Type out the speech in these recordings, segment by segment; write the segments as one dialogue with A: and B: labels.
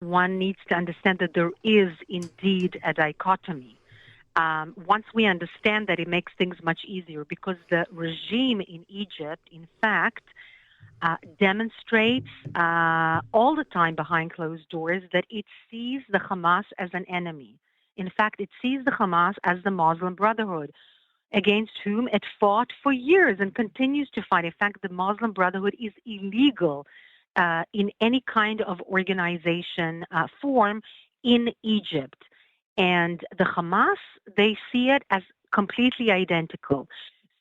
A: one needs to understand that there is indeed a dichotomy. Once we understand that, it makes things much easier because the regime in Egypt, in fact, demonstrates all the time behind closed doors that it sees the Hamas as an enemy. In fact, it sees the Hamas as the Muslim Brotherhood, against whom it fought for years and continues to fight. In fact, the Muslim Brotherhood is illegal in any kind of organization form in Egypt. And the Hamas, they see it as completely identical.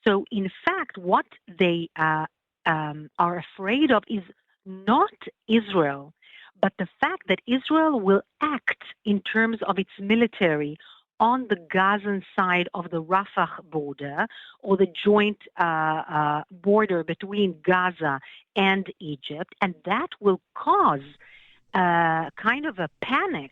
A: So, in fact, what they are afraid of is not Israel, but the fact that Israel will act in terms of its military on the Gazan side of the Rafah border, or the joint border between Gaza and Egypt, and that will cause kind of a panic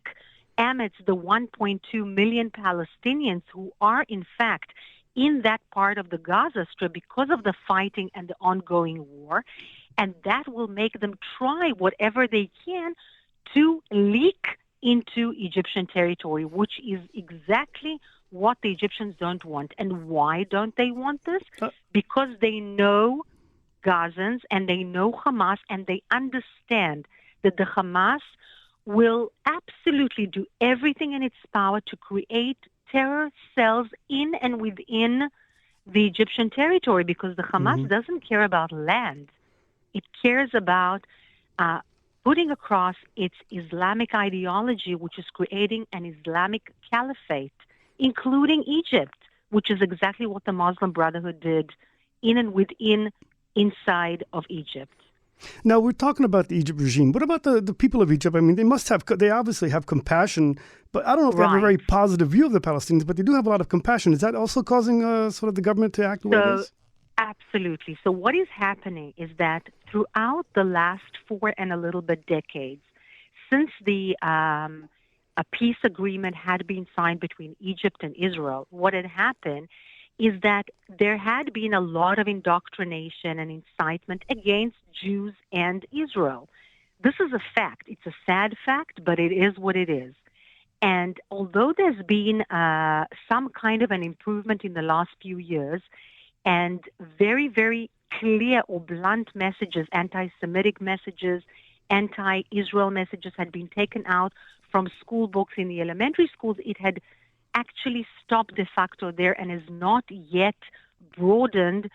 A: amidst the 1.2 million Palestinians who are, in fact, in that part of the Gaza Strip because of the fighting and the ongoing war, and that will make them try whatever they can to leak into Egyptian territory, which is exactly what the Egyptians don't want. And why don't they want this? Because they know Gazans and they know Hamas, and they understand that the Hamas will absolutely do everything in its power to create terror cells in and within the Egyptian territory, because the Hamas doesn't care about land. It cares about putting across its Islamic ideology, which is creating an Islamic caliphate, including Egypt, which is exactly what the Muslim Brotherhood did in and within, inside of Egypt.
B: Now, we're talking about the Egypt regime. What about the people of Egypt? I mean, they obviously have compassion, but I don't know if they have a very positive view of the Palestinians, but they do have a lot of compassion. Is that also causing sort of the government to act the way it is?
A: Absolutely. So what is happening is that throughout the last 4 and a little bit decades, since a peace agreement had been signed between Egypt and Israel, what had happened is that there had been a lot of indoctrination and incitement against Jews and Israel. This is a fact. It's a sad fact, but it is what it is. And although there's been some kind of an improvement in the last few years, and very, very clear or blunt messages, anti-Semitic messages, anti-Israel messages had been taken out from school books in the elementary schools, it had actually stopped de facto there and is not yet broadened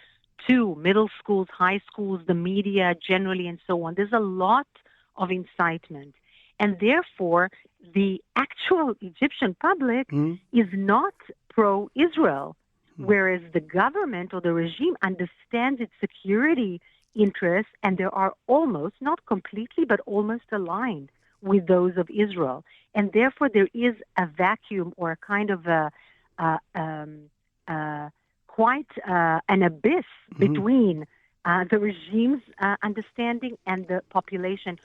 A: to middle schools, high schools, the media generally, and so on. There's a lot of incitement. And therefore, the actual Egyptian public is not pro-Israel, whereas the government or the regime understands its security interests, and they are almost, not completely, but almost aligned with those of Israel. And therefore, there is a vacuum or a kind of quite an abyss between the regime's understanding and the population,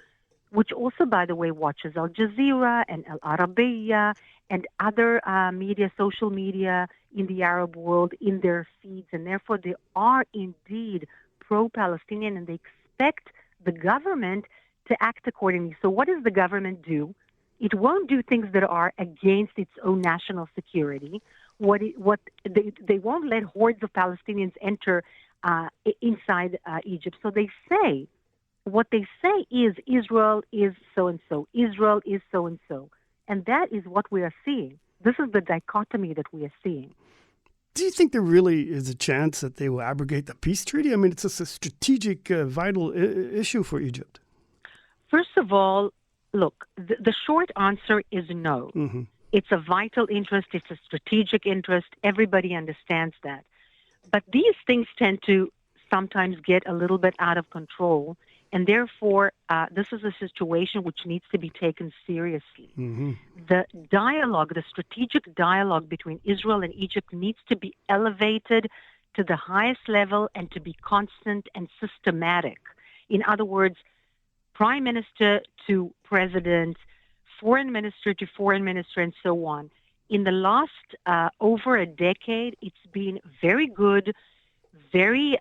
A: which also, by the way, watches Al Jazeera and Al Arabiya and other media, social media in the Arab world in their feeds. And therefore, they are indeed pro-Palestinian, and they expect the government to act accordingly. So what does the government do? It won't do things that are against its own national security. They won't let hordes of Palestinians enter inside Egypt. So what they say is Israel is so-and-so, Israel is so-and-so. And that is what we are seeing. This is the dichotomy that we are seeing.
B: Do you think there really is a chance that they will abrogate the peace treaty? I mean, it's a strategic, vital issue for Egypt.
A: First of all, look, the short answer is no. It's a vital interest. It's a strategic interest. Everybody understands that. But these things tend to sometimes get a little bit out of control. And therefore, this is a situation which needs to be taken seriously. The dialogue, the strategic dialogue between Israel and Egypt needs to be elevated to the highest level and to be constant and systematic. In other words, prime minister to president, foreign minister to foreign minister, and so on. In the last over a decade, it's been very good, very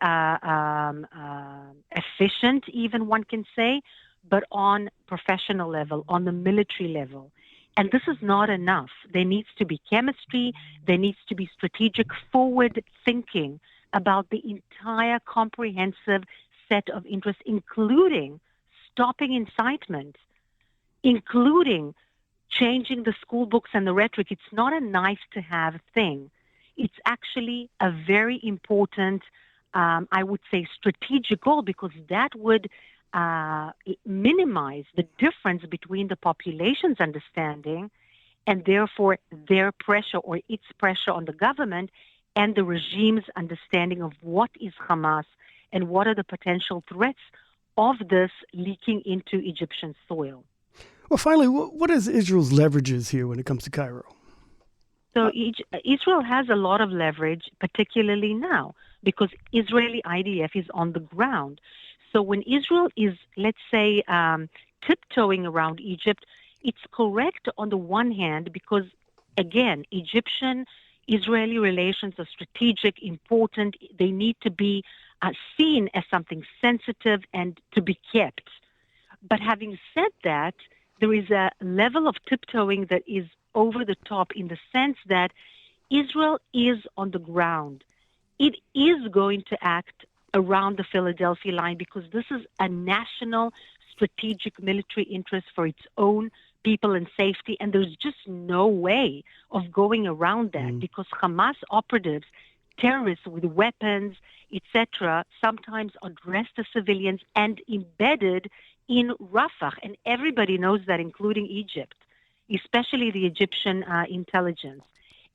A: efficient, even one can say, but on professional level, on the military level. And this is not enough. There needs to be chemistry. There needs to be strategic forward thinking about the entire comprehensive set of interests, including stopping incitement, including changing the school books and the rhetoric. It's not a nice-to-have thing. It's actually a very important, I would say, strategic goal, because that would minimize the difference between the population's understanding and therefore their pressure or its pressure on the government and the regime's understanding of what is Hamas and what are the potential threats of this leaking into Egyptian soil.
B: Well, finally, what is Israel's leverages here when it comes to Cairo?
A: So Israel has a lot of leverage, particularly now, because Israeli IDF is on the ground. So when Israel is, let's say, tiptoeing around Egypt, it's correct on the one hand because, again, Egyptian-Israeli relations are strategic, important. They need to be seen as something sensitive and to be kept. But having said that, there is a level of tiptoeing that is over the top in the sense that Israel is on the ground. It is going to act around the Philadelphia line because this is a national strategic military interest for its own people and safety, and there's just no way of going around that because Hamas operatives, terrorists with weapons, etc., sometimes address the civilians and embedded in Rafah, and everybody knows that, including Egypt, especially the Egyptian intelligence.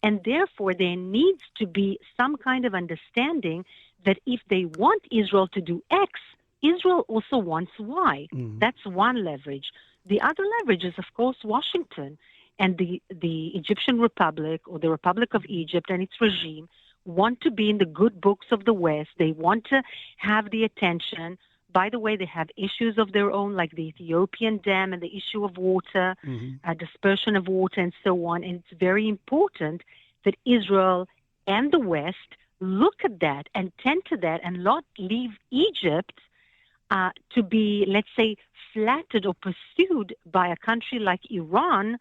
A: And therefore, there needs to be some kind of understanding that if they want Israel to do X, Israel also wants Y. That's one leverage. The other leverage is, of course, Washington and the Egyptian Republic or the Republic of Egypt and its regime want to be in the good books of the West. They want to have the attention. By the way, they have issues of their own, like the Ethiopian dam and the issue of water, dispersion of water, and so on. And it's very important that Israel and the West look at that and tend to that and not leave Egypt to be, let's say, flattered or pursued by a country like Iran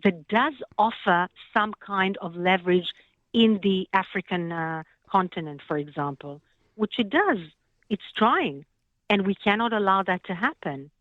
A: that does offer some kind of leverage in the African continent, for example, which it does. It's trying. And we cannot allow that to happen.